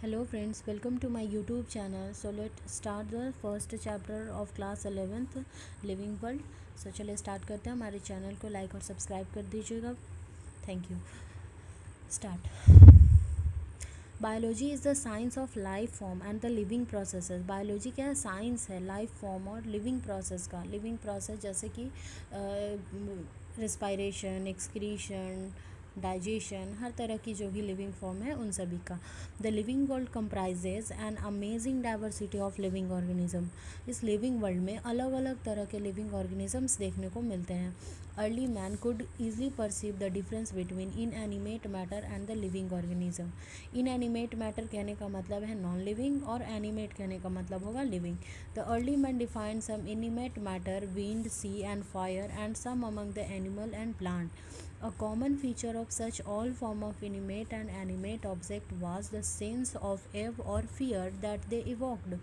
Hello friends, welcome to my YouTube channel. So let's start the first chapter of class 11th Living World. So चलिए start करते हैं. हमारे channel को like और subscribe कर दीजिएगा. Thank you. Start. Biology is the science of life form and the living processes. Biology क्या है? साइंस है लाइफ फॉर्म और लिविंग प्रोसेस का. लिविंग प्रोसेस जैसे कि रिस्पायरेशन, एक्सक्रीशन, डाइजेशन, हर तरह की जो भी लिविंग फॉर्म है उन सभी का. The living world comprises an amazing diversity of living organism. इस लिविंग वर्ल्ड में अलग अलग तरह के लिविंग ऑर्गेनिजम्स देखने को मिलते हैं. Early man could easily perceive the difference between inanimate matter and the living organism. Inanimate matter कहने का मतलब है नॉन लिविंग और एनिमेट कहने का मतलब होगा living. The early man defined some inanimate matter, wind, sea and fire, and some among the animal and plant. A common feature of such all form of inanimate and animate object was the sense of awe or fear that they evoked.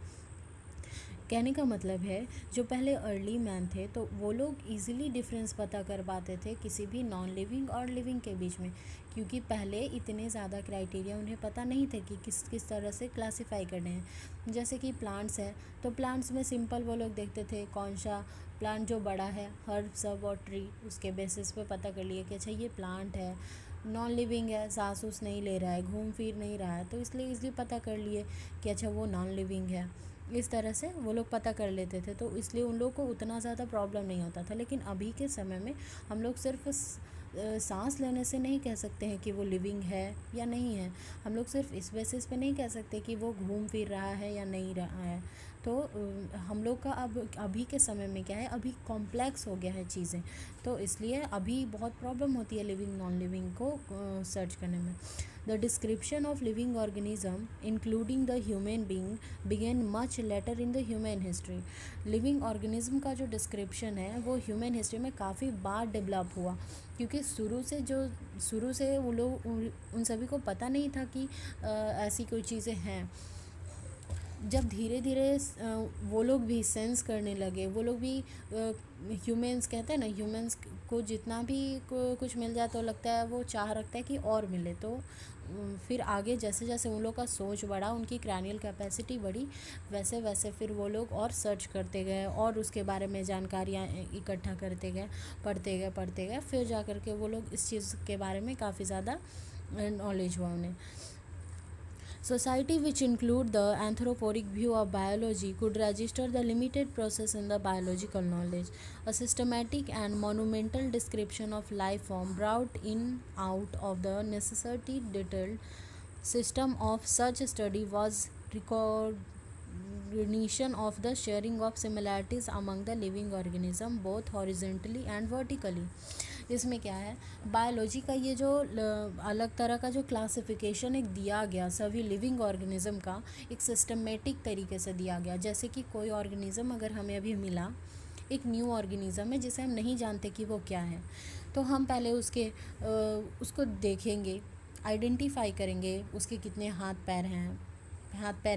कहने का मतलब है जो पहले early man थे तो वो लोग इजीली डिफरेंस पता कर पाते थे किसी भी नॉन लिविंग और लिविंग के बीच में, क्योंकि पहले इतने ज़्यादा क्राइटेरिया उन्हें पता नहीं थे कि किस किस तरह से क्लासिफाई करने हैं. जैसे कि प्लांट्स है तो प्लांट्स में सिंपल वो लोग देखते थे कौन सा प्लांट जो बड़ा है, हर्ब, सब और ट्री, उसके बेसिस पे पता कर लिए कि अच्छा ये प्लांट है. नॉन लिविंग है, सांस उस नहीं ले रहा है, घूम फिर नहीं रहा है, तो इसलिए इजली पता कर लिए कि अच्छा वो नॉन लिविंग है. इस तरह से वो लोग पता कर लेते थे, तो इसलिए उन लोग को उतना ज़्यादा प्रॉब्लम नहीं होता था. लेकिन अभी के समय में हम लोग सिर्फ सांस लेने से नहीं कह सकते हैं कि वो लिविंग है या नहीं है. हम लोग सिर्फ इस बेसिस पे नहीं कह सकते कि वो घूम फिर रहा है या नहीं रहा है. तो हम लोग का अब अभी के समय में क्या है, अभी कॉम्प्लेक्स हो गया है चीज़ें, तो इसलिए अभी बहुत प्रॉब्लम होती है लिविंग नॉन लिविंग को सर्च करने में. The description of living organism, including the human being, began much later in the human history. Living organism का जो description है वो human history में काफ़ी बाद develop हुआ, क्योंकि शुरू से वो लोग उन सभी को पता नहीं था कि ऐसी कोई चीज़ें हैं. जब धीरे धीरे वो लोग भी सेंस करने लगे, वो लोग भी ह्यूमन्स कहते हैं ना, ह्यूमन्स को जितना भी कुछ मिल जाए तो लगता है वो चाह रखता है कि और मिले. तो फिर आगे जैसे जैसे उन लोग का सोच बढ़ा, उनकी क्रैनियल कैपेसिटी बढ़ी, वैसे वैसे फिर वो लोग और सर्च करते गए और उसके बारे में जानकारियाँ इकट्ठा करते गए, पढ़ते गए, फिर जा कर के वो लोग इस चीज़ के बारे में काफ़ी ज़्यादा नॉलेज हुआ उन्हें. Society which include the anthroporic view of biology could register the limited process in the biological knowledge. A systematic and monumental description of life form brought in out of the necessity detailed system of such study was recognition of the sharing of similarities among the living organism both horizontally and vertically. इसमें क्या है, biology का ये जो अलग तरह का जो क्लासिफिकेशन एक दिया गया सभी लिविंग ऑर्गेनिज्म का, एक सिस्टमेटिक तरीके से दिया गया. जैसे कि कोई ऑर्गेनिज्म अगर हमें अभी मिला, एक न्यू ऑर्गेनिज्म है जिसे हम नहीं जानते कि वो क्या है, तो हम पहले उसको देखेंगे, आइडेंटिफाई करेंगे उसके कितने हाथ पैर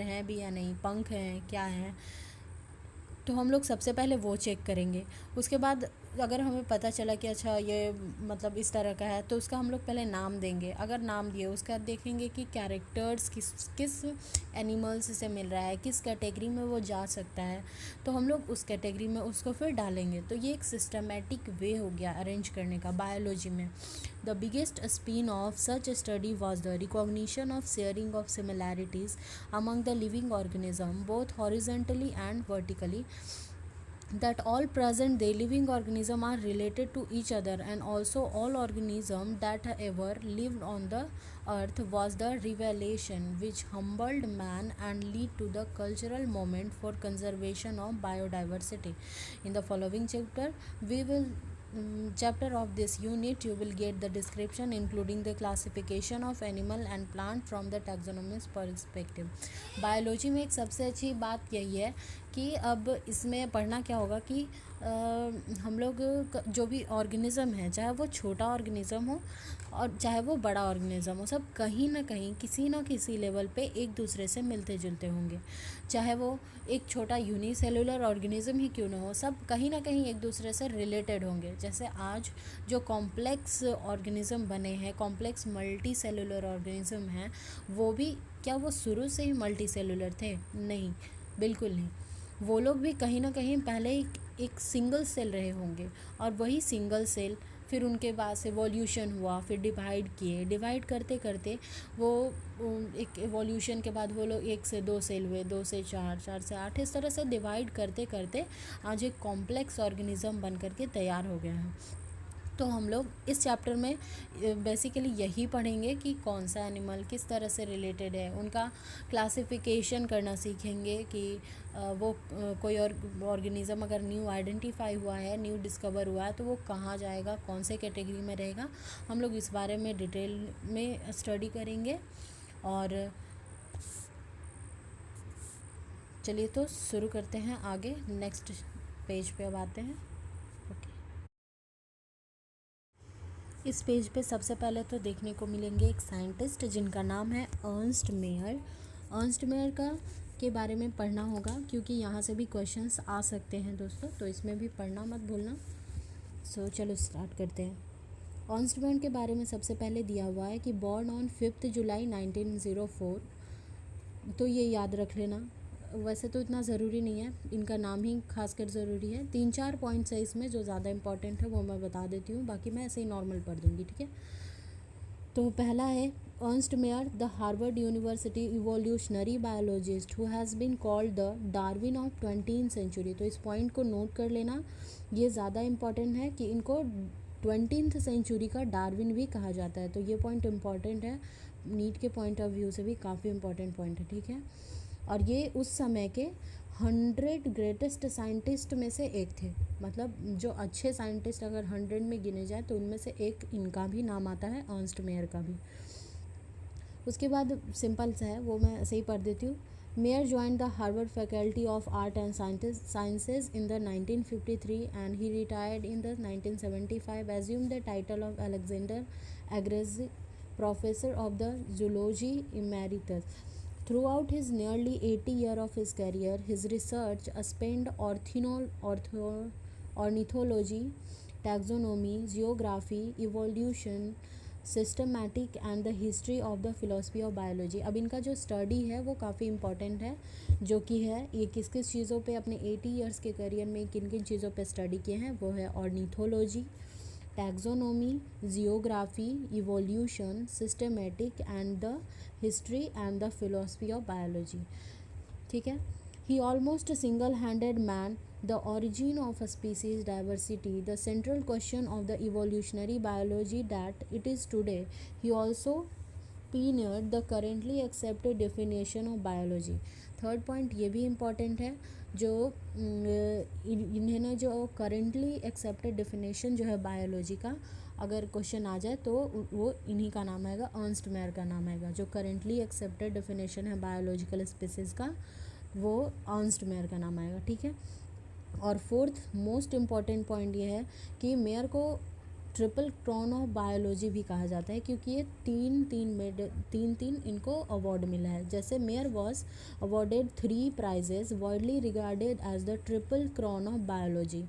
हैं भी या नहीं, पंख हैं क्या हैं, तो हम लोग सबसे पहले वो चेक करेंगे. उसके बाद अगर हमें पता चला कि अच्छा ये मतलब इस तरह का है, तो उसका हम लोग पहले नाम देंगे. अगर नाम दिए उसके बाद देखेंगे कि कैरेक्टर्स किस एनिमल्स से मिल रहा है, किस कैटेगरी में वो जा सकता है, तो हम लोग उस कैटेगरी में उसको फिर डालेंगे. तो ये एक सिस्टमेटिक वे हो गया अरेंज करने का बायोलॉजी में. The biggest spin of such a study was the recognition of sharing of similarities among the living organism, both horizontally and vertically, that all present day living organisms are related to each other, and also all organisms that ever lived on the earth was the revelation which humbled man and lead to the cultural movement for conservation of biodiversity. In the following chapter of this unit you will get the description including the classification of animal and plant from the taxonomist perspective. Biology में एक सबसे अच्छी बात यही है कि अब इसमें पढ़ना क्या होगा कि हम लोग जो भी ऑर्गेनिज़म है, चाहे वो छोटा ऑर्गेनिज़म हो और चाहे वो बड़ा ऑर्गेनिज़म हो, सब कहीं ना कहीं किसी ना किसी लेवल पे एक दूसरे से मिलते जुलते होंगे। चाहे वो एक छोटा यूनिसेलुलर ऑर्गेनिज़म ही क्यों ना हो, सब कहीं ना कहीं एक दूसरे से रिलेटेड होंगे। जैसे आज जो कॉम्प्लेक्स ऑर्गेनिज़म बने हैं, कॉम्प्लेक्स मल्टी सेलुलर ऑर्गेनिज़म हैं, वो भी क्या वो शुरू से ही मल्टी सेलुलर थे? नहीं, बिल्कुल नहीं। वो लोग भी कहीं ना कहीं पहले एक सिंगल सेल रहे होंगे, और वही सिंगल सेल फिर उनके बाद से एवोल्यूशन हुआ, फिर डिवाइड किए, डिवाइड करते करते वो एक एवोल्यूशन के बाद वो लोग 1 से 2 सेल हुए, 2 से 4, 4 से 8, इस तरह से डिवाइड करते करते आज एक कॉम्प्लेक्स ऑर्गेनिज़म बन करके तैयार हो गया है। तो हम लोग इस चैप्टर में बेसिकली यही पढ़ेंगे कि कौन सा एनिमल किस तरह से रिलेटेड है, उनका क्लासिफिकेशन करना सीखेंगे कि वो कोई और ऑर्गेनिज़म अगर न्यू आइडेंटिफाई हुआ है, न्यू डिस्कवर हुआ है, तो वो कहाँ जाएगा, कौन से कैटेगरी में रहेगा। हम लोग इस बारे में डिटेल में स्टडी करेंगे। और चलिए तो शुरू करते हैं आगे, नेक्स्ट पेज पे अब आते हैं। ओके, इस पेज पे सबसे पहले तो देखने को मिलेंगे एक साइंटिस्ट जिनका नाम है अर्नस्ट मेयर। अर्नस्ट मेयर का के बारे में पढ़ना होगा क्योंकि यहाँ से भी क्वेश्चंस आ सकते हैं दोस्तों, तो इसमें भी पढ़ना मत भूलना। सो चलो स्टार्ट करते हैं। अर्नस्ट मेयर के बारे में सबसे पहले दिया हुआ है कि बॉर्न ऑन 5 जुलाई 1904, तो ये याद रख लेना। वैसे तो इतना ज़रूरी नहीं है, इनका नाम ही खासकर ज़रूरी है। 3-4 पॉइंट्स है इसमें जो ज़्यादा इंपॉर्टेंट है, वो मैं बता देती हूँ, बाकी मैं ऐसे ही नॉर्मल पढ़ दूँगी, ठीक है। तो पहला है Ernst Mayr, the Harvard University evolutionary biologist who has been called the Darwin of 20th century. तो इस पॉइंट को नोट कर लेना, ये ज़्यादा इम्पॉर्टेंट है कि इनको 20th सेंचुरी का डार्विन भी कहा जाता है। तो ये पॉइंट इम्पॉर्टेंट है, नीट के पॉइंट ऑफ व्यू से भी काफ़ी इम्पॉर्टेंट पॉइंट है, ठीक है। और ये उस समय के 100 ग्रेटेस्ट साइंटिस्ट में से एक थे। मतलब जो अच्छे साइंटिस्ट अगर 100 में गिने जाए तो उनमें से एक इनका भी नाम आता है, अर्नस्ट मेयर का भी। उसके बाद सिंपल सा है, वो मैं ऐसे ही पढ़ देती हूँ। Mayr join the Harvard faculty of art and sciences in the 1953 and he retired in the 1975, assume the title of Alexander Agassiz professor of the zoology emeritus. Throughout his nearly 80 years of his career, his research spanned ornithology, taxonomy, geography, evolution, systematic and the history of the philosophy of biology. अब इनका जो study है वो काफ़ी important है, जो कि है ये किस किस चीज़ों पे अपने 80 ईयर्स के करियर में किन किन चीज़ों पे स्टडी किए हैं। वो है ornithology, taxonomy, geography, evolution, systematic and the history and the philosophy of biology, ठीक है। He almost single handed man the origin of a species diversity, the central question of the evolutionary biology that it is today. He also pioneered the currently accepted definition of biology. Third point ये भी important है, जो इन्होंने जो currently accepted definition जो है biology का, अगर क्वेश्चन आ जाए तो वो इन्हीं का नाम आएगा, अर्नस्ट मेयर का नाम आएगा। जो करेंटली एक्सेप्टेड डेफिनेशन है बायोलॉजिकल स्पीसीज़ का, वो अर्नस्ट मेयर का नाम आएगा, ठीक है। और फोर्थ मोस्ट इम्पॉर्टेंट पॉइंट ये है कि मेयर को ट्रिपल क्राउन ऑफ बायोलॉजी भी कहा जाता है, क्योंकि ये तीन इनको अवार्ड मिला है। जैसे Mayr was awarded 3 prizes widely regarded as the triple crown of biology,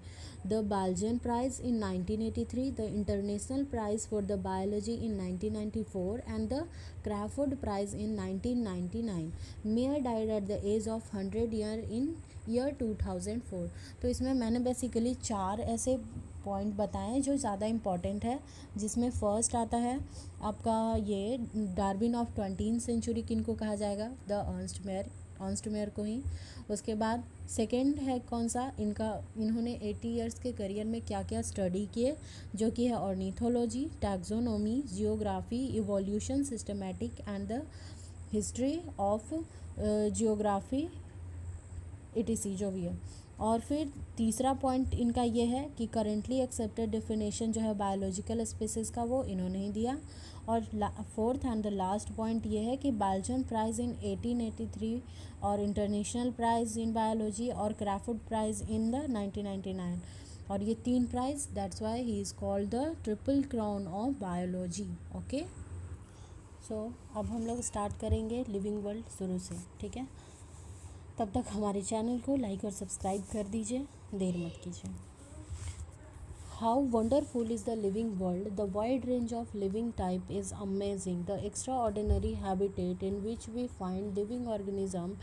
the Balzan prize in 1983, the international prize for the biology in 1994 and the Crafoord prize in 1999। Mayr died at the age of 100 year in year 2004। तो इसमें मैंने basically 4 ऐसे point बताएं हैं जो ज़्यादा important है, जिसमें फर्स्ट आता है आपका ये डार्विन ऑफ 20th सेंचुरी किनको कहा जाएगा, द अर्नस्ट मेयर को ही। उसके बाद सेकंड है कौन सा, इन्होंने 80 ईयर्स के करियर में क्या क्या स्टडी किए, जो कि है ornithology, taxonomy, geography, evolution, systematic and the history of geography etc जो भी है। और फिर तीसरा पॉइंट इनका ये है कि करेंटली एक्सेप्टेड डेफिनेशन जो है बायोलॉजिकल स्पीसीज़ का, वो इन्होंने ही दिया। और fourth and the last point ये है कि बाल्जन प्राइज़ इन 1883 और इंटरनेशनल प्राइज़ इन बायोलॉजी और क्रैफोर्ड प्राइज़ इन द 1999। और ये 3 prize, that's why he is called the triple crown of biology. Okay, so अब हम लोग स्टार्ट करेंगे लिविंग वर्ल्ड शुरू से, ठीक है। तब तक हमारे चैनल को लाइक और सब्सक्राइब कर दीजिए, देर मत कीजिए। How wonderful is the living world! The wide range of living type is amazing. The extraordinary habitat in which we find living organism,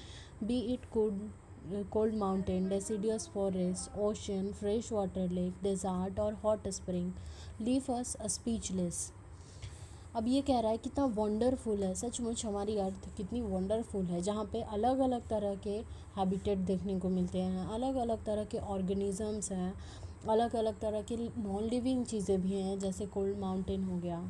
be it cold mountain, deciduous forest, ocean, freshwater lake, desert or hot spring, leave us speechless. अब ये कह रहा है कितना wonderful है, सचमुच हमारी अर्थ कितनी वंडरफुल है, जहाँ पे अलग अलग तरह के हैबिटेट देखने को मिलते हैं, अलग अलग तरह के ऑर्गेनिजम्स हैं, अलग अलग तरह की नॉन लिविंग चीज़ें भी हैं, जैसे कोल्ड माउंटेन हो गया,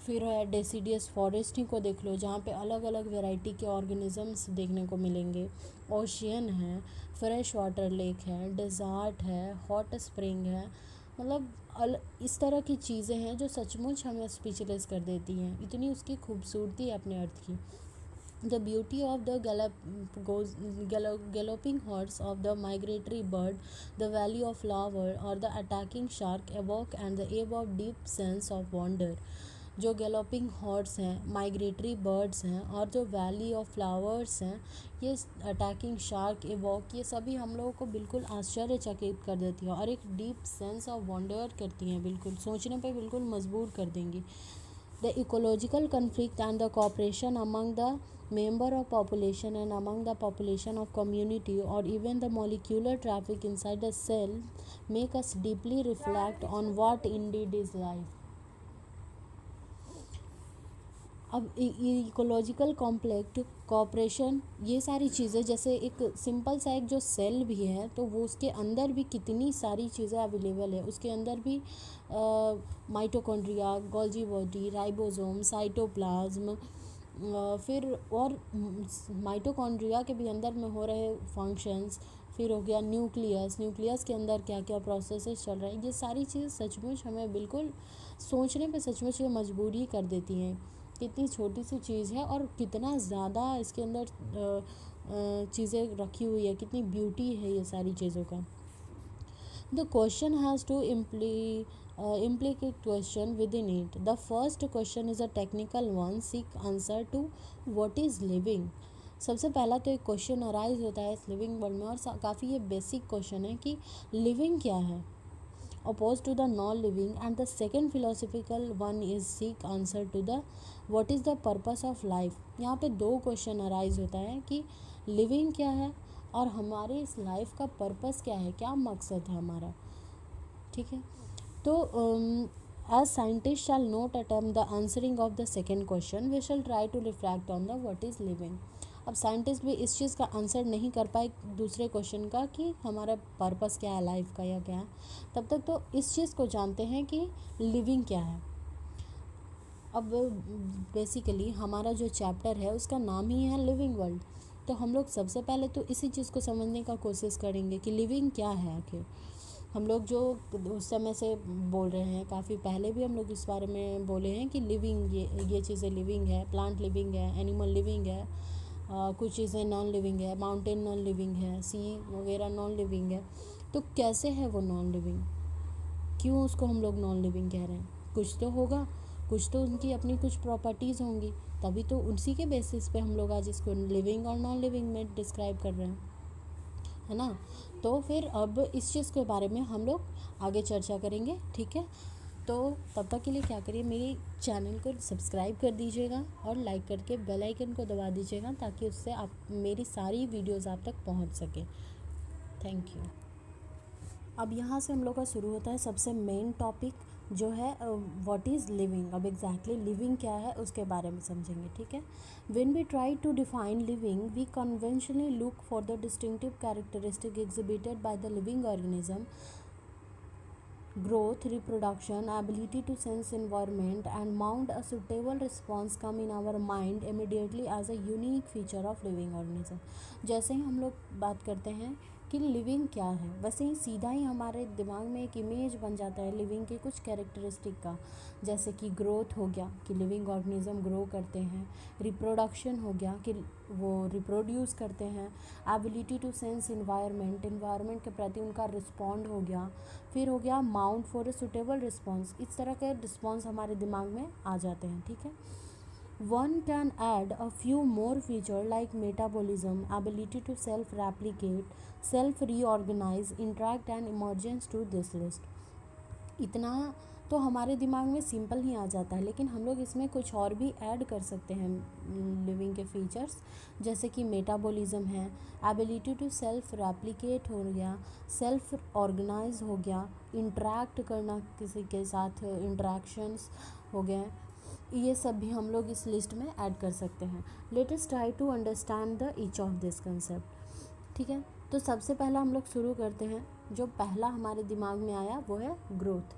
फिर है डेसिडियस फॉरेस्ट ही को देख लो, जहाँ पे अलग अलग वैरायटी के ऑर्गेनिजम्स देखने को मिलेंगे, ओशियन है, फ्रेश वाटर लेक है, डेजर्ट है, हॉट स्प्रिंग है, मतलब इस तरह की चीज़ें हैं जो सचमुच हमें स्पीचलेस कर देती हैं, इतनी उसकी खूबसूरती है अपने अर्थ की। The beauty of the galloping horse of the migratory bird, the valley of flower or the attacking shark evoke and the evoke deep sense of wonder. जो गैलोपिंग हॉर्स हैं, माइग्रेटरी बर्ड्स हैं और जो वैली ऑफ फ्लावर्स हैं, ये attacking shark, एवॉक, ये सभी हम लोगों को बिल्कुल आश्चर्यचकित कर देती है और एक डीप सेंस ऑफ वंडर करती हैं, बिल्कुल सोचने पे बिल्कुल मजबूर कर देंगी। The ecological conflict and the cooperation among the member of population and among the population of community or even the molecular traffic inside the cell make us deeply reflect on what indeed is life. अब ecological कॉम्प्लेक्ट, corporation, ये सारी चीज़ें, जैसे एक simple सा एक जो cell भी है तो वो उसके अंदर भी कितनी सारी चीज़ें अवेलेबल है, उसके अंदर भी mitochondria, Golgi body, ribosome, cytoplasm, फिर और माइटोकॉन्ड्रिया के भी अंदर में हो रहे फंक्शंस, फिर हो गया न्यूक्लियस, न्यूक्लियस के अंदर क्या क्या प्रोसेसेस चल रहे हैं, ये सारी चीज़ सचमुच हमें बिल्कुल सोचने पे सचमुच ये मजबूर ही कर देती हैं। कितनी छोटी सी चीज़ है और कितना ज़्यादा इसके अंदर चीज़ें रखी हुई है, कितनी ब्यूटी है ये सारी चीज़ों का। The question has to implicate question within it. The first question is a technical one, seek answer to what is living. सबसे पहला तो एक क्वेश्चन अराइज होता है इस लिविंग वर्ल्ड में और काफ़ी ये बेसिक क्वेश्चन है कि लिविंग क्या है, opposed to the non-living, and the second philosophical one is seek answer to the what is the purpose of life. यहाँ पे दो क्वेश्चन अराइज होता है कि लिविंग क्या है और हमारे इस लाइफ का पर्पस क्या है, क्या मकसद है हमारा, ठीक है। तो as scientists shall not attempt the answering of the second question, we shall try to reflect on the what is living. अब साइंटिस्ट भी इस चीज़ का आंसर नहीं कर पाए दूसरे क्वेश्चन का कि हमारा पर्पस क्या है लाइफ का या क्या है, तब तक तो इस चीज़ को जानते हैं कि लिविंग क्या है। अब बेसिकली हमारा जो चैप्टर है उसका नाम ही है लिविंग वर्ल्ड, तो हम लोग सबसे पहले तो इसी चीज़ को समझने का कोशिश करेंगे कि लिविंग क्या है आखिर। हम लोग जो उस समय से बोल रहे हैं, काफ़ी पहले भी हम लोग इस बारे में बोले हैं कि लिविंग, ये चीज़ें लिविंग है, प्लांट लिविंग है, एनिमल लिविंग है, कुछ चीज़ें नॉन लिविंग है, माउंटेन नॉन लिविंग है, सी वगैरह नॉन लिविंग है। तो कैसे है वो नॉन लिविंग, क्यों उसको हम लोग नॉन लिविंग कह रहे हैं, कुछ तो होगा, कुछ तो उनकी अपनी कुछ प्रॉपर्टीज़ होंगी, तभी तो उसी के बेसिस पे हम लोग आज इसको लिविंग और नॉन लिविंग में डिस्क्राइब कर रहे हैं, है ना। तो फिर अब इस चीज़ के बारे में हम लोग आगे चर्चा करेंगे, ठीक है। तो तब तक के लिए क्या करिए, मेरे चैनल को सब्सक्राइब कर दीजिएगा और लाइक करके बेल आइकन को दबा दीजिएगा ताकि उससे आप मेरी सारी वीडियोस आप तक पहुंच सके। Thank you. अब यहाँ से हम लोग का शुरू होता है सबसे मेन टॉपिक जो है व्हाट इज़ लिविंग। अब एग्जैक्टली लिविंग क्या है उसके बारे में समझेंगे, ठीक है। When we try to define living we conventionally look for the distinctive characteristic exhibited by the living organism, growth, reproduction, ability to sense environment and mount a suitable response come in our mind immediately as a unique feature of living organism. जैसे ही हम लोग बात करते हैं कि living क्या है, वैसे ही सीधा ही हमारे दिमाग में एक इमेज बन जाता है लिविंग के कुछ कैरेक्टरिस्टिक का, जैसे कि ग्रोथ हो गया कि लिविंग ऑर्गेनिज्म ग्रो करते हैं, रिप्रोडक्शन हो गया कि वो रिप्रोड्यूस करते हैं, एबिलिटी टू सेंस इन्वायरमेंट के प्रति उनका रिस्पॉन्ड हो गया, फिर हो गया mount for a suitable response, इस तरह के रिस्पॉन्स हमारे दिमाग में आ जाते हैं। ठीक है, one can add a few more features like metabolism, ability to self-replicate, self-reorganize, interact and emergence to this list। इतना तो हमारे दिमाग में सिंपल ही आ जाता है, लेकिन हम लोग इसमें कुछ और भी ऐड कर सकते हैं लिविंग के फीचर्स, जैसे कि मेटाबॉलिज्म है, एबिलिटी टू सेल्फ रेप्लिकेट हो गया, सेल्फ ऑर्गेनाइज हो गया, इंटरेक्ट करना किसी के साथ, इंटरेक्शंस हो गए, ये सब भी हम लोग इस लिस्ट में ऐड कर सकते हैं। Let us try to understand the each of this concept. ठीक है, तो सबसे पहला हम लोग शुरू करते हैं, जो पहला हमारे दिमाग में आया वो है growth.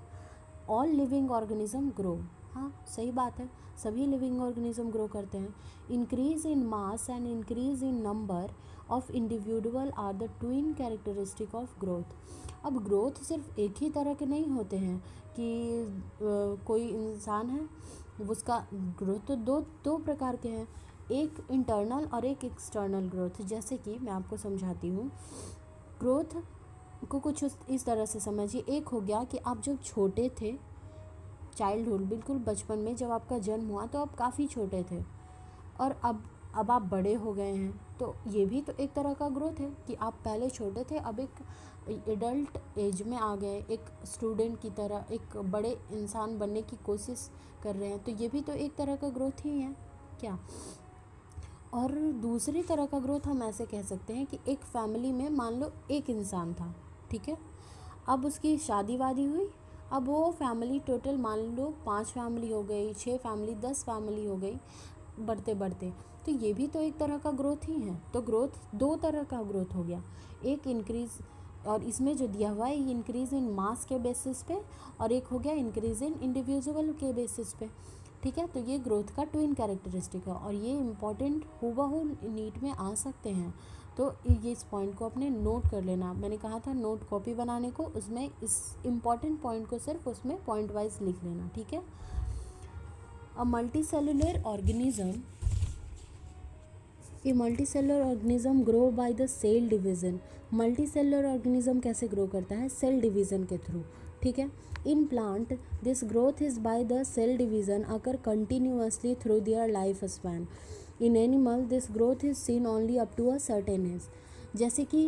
All living organism grow, हाँ सही बात है, सभी लिविंग ऑर्गेनिज्म ग्रो करते हैं। Increase in mass and increase in number of individual are the twin characteristic of growth. अब ग्रोथ सिर्फ एक ही तरह के नहीं होते हैं कि कोई इंसान है उसका ग्रोथ, तो दो प्रकार के हैं, एक इंटरनल और एक एक्सटर्नल ग्रोथ। जैसे कि मैं आपको समझाती हूँ, ग्रोथ को कुछ इस तरह से समझिए। एक हो गया कि आप जब छोटे थे, चाइल्डहुड, बिल्कुल बचपन में जब आपका जन्म हुआ तो आप काफ़ी छोटे थे, और अब आप बड़े हो गए हैं, तो ये भी तो एक तरह का ग्रोथ है कि आप पहले छोटे थे, अब एक एडल्ट एज में आ गए, एक स्टूडेंट की तरह एक बड़े इंसान बनने की कोशिश कर रहे हैं, तो ये भी तो एक तरह का ग्रोथ ही है क्या। और दूसरी तरह का ग्रोथ हम ऐसे कह सकते हैं कि एक फैमिली में मान लो एक इंसान था, ठीक है, अब उसकी शादी वादी हुई, अब वो फैमिली टोटल मान लो 5 फैमिली हो गई, 6 फैमिली, 10 फैमिली हो गई, बढ़ते बढ़ते, तो ये भी तो एक तरह का ग्रोथ ही है। तो ग्रोथ दो तरह का ग्रोथ हो गया, एक इंक्रीज़, और इसमें जो दिया हुआ है ये इंक्रीज़ इन मास के बेसिस पे, और एक हो गया इंक्रीज़ इन इंडिविजुअल के बेसिस पे। ठीक है, तो ये ग्रोथ का ट्विन कैरेक्टरिस्टिक है, और ये इम्पॉर्टेंट हूबहू नीट में आ सकते हैं, तो ये इस पॉइंट को अपने नोट कर लेना। मैंने कहा था नोट कॉपी बनाने को, उसमें इस इम्पॉर्टेंट पॉइंट को सिर्फ उसमें पॉइंट वाइज लिख लेना। ठीक है, a multicellular organism, a multicellular organism grow by the cell division. Multicellular organism कैसे ग्रो करता है, सेल डिवीज़न के थ्रू। ठीक है, in plant this growth is by the cell division occur continuously through their life span. In animal this growth is seen only up to a certain age. जैसे कि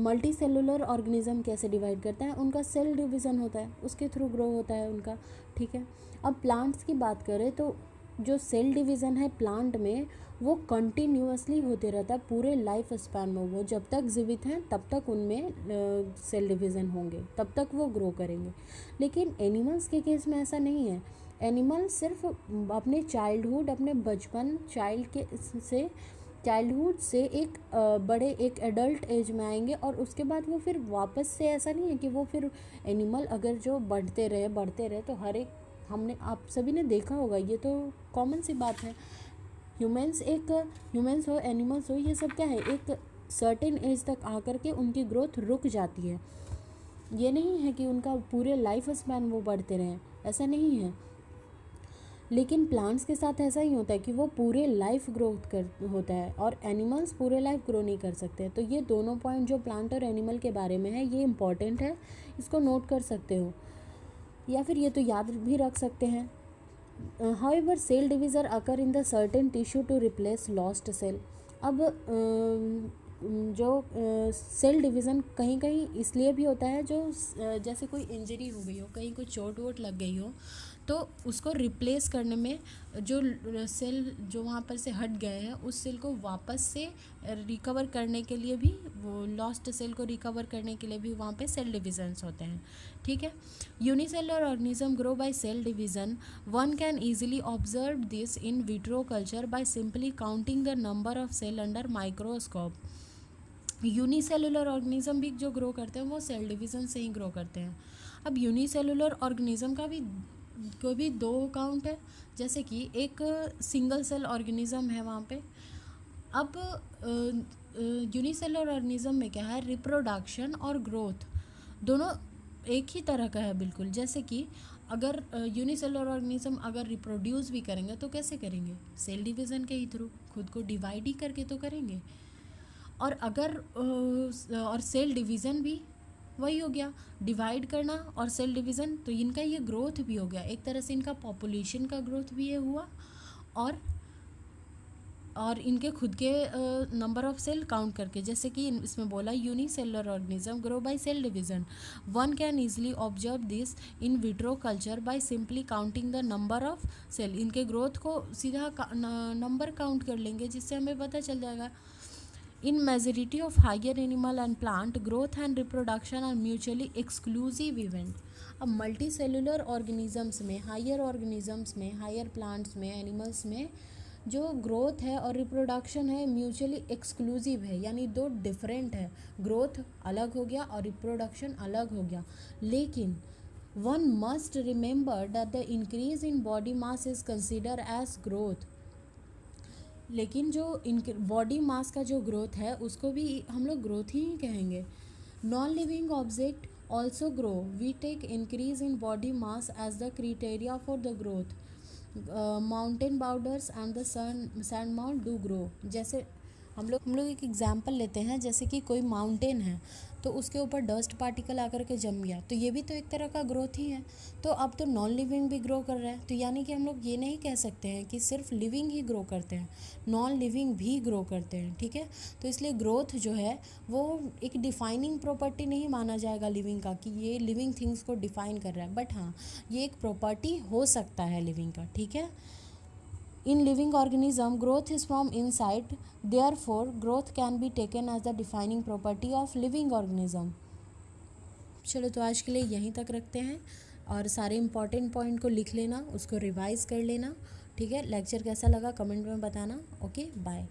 multicellular organism कैसे divide करता है, उनका cell division होता है, उसके through grow होता है उनका। ठीक है, अब प्लांट्स की बात करें तो जो सेल डिवीज़न है प्लांट में वो कंटिन्यूअसली होते रहता है पूरे लाइफ स्पैन में, वो जब तक जीवित हैं तब तक उनमें सेल डिवीज़न होंगे, तब तक वो ग्रो करेंगे। लेकिन एनिमल्स के केस में ऐसा नहीं है, एनिमल सिर्फ अपने चाइल्डहुड, अपने बचपन, चाइल्डहुड से एक बड़े एक एडल्ट एज में आएंगे, और उसके बाद वो फिर वापस से, ऐसा नहीं है कि वो फिर एनिमल अगर जो बढ़ते रहे तो हर एक, हमने आप सभी ने देखा होगा, ये तो कॉमन सी बात है, ह्यूमंस हो एनिमल्स हो, ये सब क्या है, एक सर्टेन एज तक आकर के उनकी ग्रोथ रुक जाती है। ये नहीं है कि उनका पूरे लाइफ स्पैन वो बढ़ते रहें, ऐसा नहीं है। लेकिन प्लांट्स के साथ ऐसा ही होता है कि वो पूरे लाइफ ग्रोथ कर होता है, और एनिमल्स पूरे लाइफ ग्रो नहीं कर सकते। तो ये दोनों पॉइंट जो प्लांट और एनिमल के बारे में है, ये इम्पॉर्टेंट है, इसको नोट कर सकते हो, या फिर ये तो याद भी रख सकते हैं। However, cell division occur in the certain tissue to replace lost cell। अब जो सेल डिवीज़न कहीं कहीं इसलिए भी होता है, जो जैसे कोई इंजरी हो गई हो, कहीं कोई चोट वोट लग गई हो, तो उसको रिप्लेस करने में जो सेल जो वहाँ पर से हट गए हैं, उस सेल को वापस से रिकवर करने के लिए भी, वो लॉस्ट सेल को रिकवर करने के लिए भी वहाँ पे सेल डिविजन्स होते हैं। ठीक है, unicellular organism grow by cell division. One can easily observe this in vitro culture by simply counting the number of cell under microscope. Unicellular organism भी जो ग्रो करते हैं वो सेल डिवीज़न से ही ग्रो करते हैं। अब यूनिसेलुलर ऑर्गेनिज्म का भी कोई भी दो काउंट है, जैसे कि एक सिंगल सेल ऑर्गेनिज्म है वहाँ पे। अब यूनिसेलुलर ऑर्गेनिज्म में क्या है, रिप्रोडक्शन और ग्रोथ दोनों एक ही तरह का है बिल्कुल। जैसे कि अगर यूनिसेलुलर ऑर्गेनिज्म अगर रिप्रोड्यूस भी करेंगे तो कैसे करेंगे, सेल डिवीज़न के ही थ्रू, खुद को डिवाइड ही करके तो करेंगे। और अगर और सेल डिवीज़न भी वही हो गया, डिवाइड करना और सेल डिवीज़न, तो इनका ये ग्रोथ भी हो गया एक तरह से, इनका पॉपुलेशन का ग्रोथ भी ये हुआ और इनके खुद के नंबर ऑफ सेल काउंट करके, जैसे कि इसमें बोला unicellular organism grow by cell division, one can easily observe this in vitro culture by simply counting the number of cell. इनके ग्रोथ को सीधा नंबर काउंट कर लेंगे जिससे हमें पता चल जाएगा। In majority of higher animal and plant growth and reproduction are mutually exclusive event. अब मल्टी सेलुलर ऑर्गेनिजम्स में, हायर ऑर्गेनिजम्स में, हायर प्लांट्स में, एनिमल्स में जो ग्रोथ है और रिप्रोडक्शन है म्यूचुअली एक्सक्लूसिव है, यानी दो डिफरेंट है। ग्रोथ अलग हो गया और रिप्रोडक्शन अलग हो गया। लेकिन one must remember that the increase in body mass is consider as growth. लेकिन जो बॉडी मास का जो ग्रोथ है उसको भी हम लोग ग्रोथ ही कहेंगे। Non living object also grow, we take increase in body mass as the criteria for the growth. Mountain boulders and the sand mount do grow. जैसे हम लोग एक एग्जांपल लेते हैं, जैसे कि कोई माउंटेन है तो उसके ऊपर डस्ट पार्टिकल आकर के जम गया, तो ये भी तो एक तरह का ग्रोथ ही है। तो अब तो नॉन लिविंग भी ग्रो कर रहा है, तो यानी कि हम लोग ये नहीं कह सकते हैं कि सिर्फ लिविंग ही ग्रो करते हैं, नॉन लिविंग भी ग्रो करते हैं, ठीक है। तो इसलिए ग्रोथ जो है वो एक डिफाइनिंग प्रॉपर्टी नहीं माना जाएगा लिविंग का, कि ये लिविंग थिंग्स को डिफाइन कर रहा है, बट हाँ ये एक प्रॉपर्टी हो सकता है लिविंग का, ठीक है। In living organism, growth is from inside. Therefore, growth can be taken as the defining property of living organism. चलो तो आज के लिए यहीं तक रखते हैं, और सारे इंपॉर्टेंट पॉइंट को लिख लेना, उसको रिवाइज कर लेना, ठीक है। लेक्चर कैसा लगा कमेंट में बताना। Okay, bye.